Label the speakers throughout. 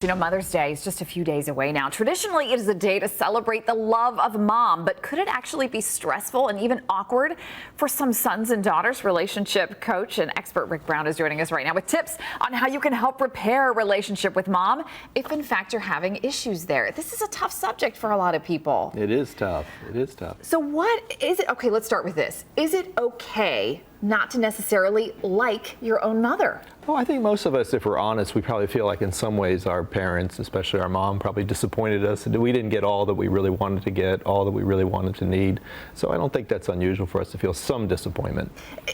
Speaker 1: You know, Mother's Day is just a few days away now. Traditionally, it is a day to celebrate the love of mom, but could it actually be stressful and even awkward for some sons and daughters? Relationship coach and expert Rick Brown is joining us right now with tips on how you can help repair a relationship with mom if, in fact, you're having issues there. This is a tough subject for a lot of people.
Speaker 2: It is tough. It is tough.
Speaker 1: So what is it? Okay, let's start with this. Is it okay not to necessarily like your own mother?
Speaker 2: Well, I think most of us, if we're honest, we probably feel like in some ways our parents, especially our mom, probably disappointed us. We didn't get all that we really wanted to get, all that we really wanted to need. So I don't think that's unusual for us to feel some disappointment.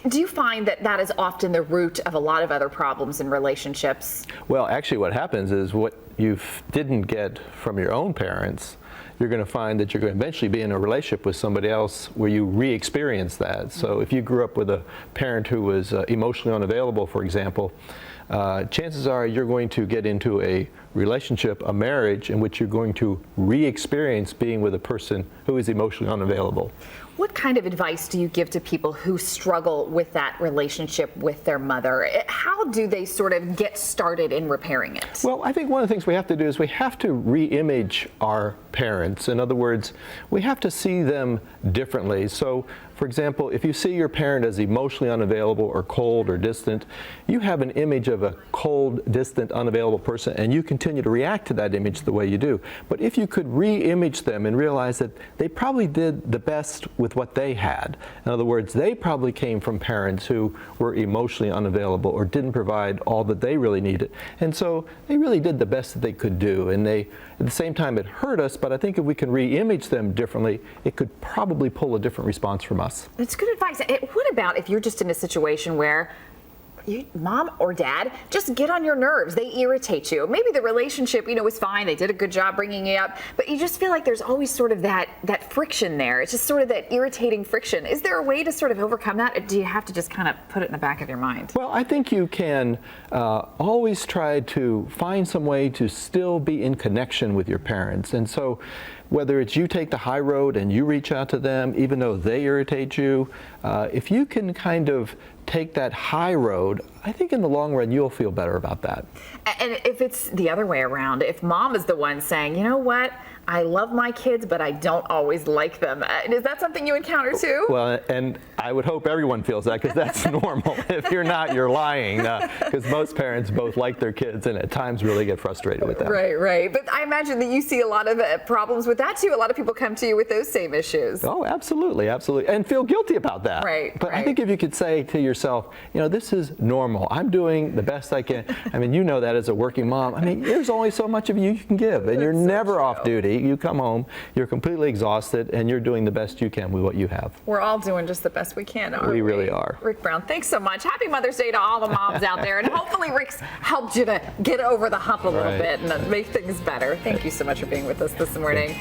Speaker 1: Do you find that that is often the root of a lot of other problems in relationships?
Speaker 2: Well, actually what happens is what you didn't get from your own parents, you're going to find that you're going to eventually be in a relationship with somebody else where you re-experience that. So if you grew up with a parent who was emotionally unavailable, for example, chances are you're going to get into a relationship, a marriage, in which you're going to re-experience being with a person who is emotionally unavailable.
Speaker 1: What kind of advice do you give to people who struggle with that relationship with their mother? How do they sort of get started in repairing it?
Speaker 2: Well, I think one of the things we have to do is we have to re-image our parents. In other words, we have to see them differently. So, for example, if you see your parent as emotionally unavailable or cold or distant, you have an image of a cold, distant, unavailable person, and you continue to react to that image the way you do. But if you could re-image them and realize that they probably did the best with what they had. In other words, they probably came from parents who were emotionally unavailable or didn't provide all that they really needed. And so they really did the best that they could do. And they, at the same time, it hurt us, but I think if we can re-image them differently, it could probably pull a different response from us.
Speaker 1: That's good advice. What about if you're just in a situation where mom or dad just get on your nerves? They irritate you. Maybe the relationship, was fine. They did a good job bringing you up, but you just feel like there's always sort of that friction there. It's just sort of that irritating friction. Is there a way to sort of overcome that, or do you have to just kind of put it in the back of your mind?
Speaker 2: Well, I think you can always try to find some way to still be in connection with your parents. And so whether it's you take the high road and you reach out to them, even though they irritate you, if you can kind of take that high road, I think in the long run you'll feel better about that.
Speaker 1: And if it's the other way around, if mom is the one saying, you know what, I love my kids, but I don't always like them. Is that something you encounter too?
Speaker 2: Well, and I would hope everyone feels that, because that's normal. If you're not, you're lying, because most parents both like their kids and at times really get frustrated with them.
Speaker 1: Right. But I imagine that you see a lot of problems with that too. A lot of people come to you with those same issues.
Speaker 2: Oh, absolutely. And feel guilty about that.
Speaker 1: Right.
Speaker 2: But I think if you could say to yourself, this is normal. I'm doing the best I can. I mean, you know that as a working mom. I mean, there's only so much of you can give, and you're never off duty. You come home, you're completely exhausted, and you're doing the best you can with what you have.
Speaker 1: We're all doing just the best we can, aren't we?
Speaker 2: We really are.
Speaker 1: Rick Brown, thanks so much. Happy Mother's Day to all the moms out there, and hopefully Rick's helped you to get over the hump a little bit and make things better. Thank you so much for being with us this morning.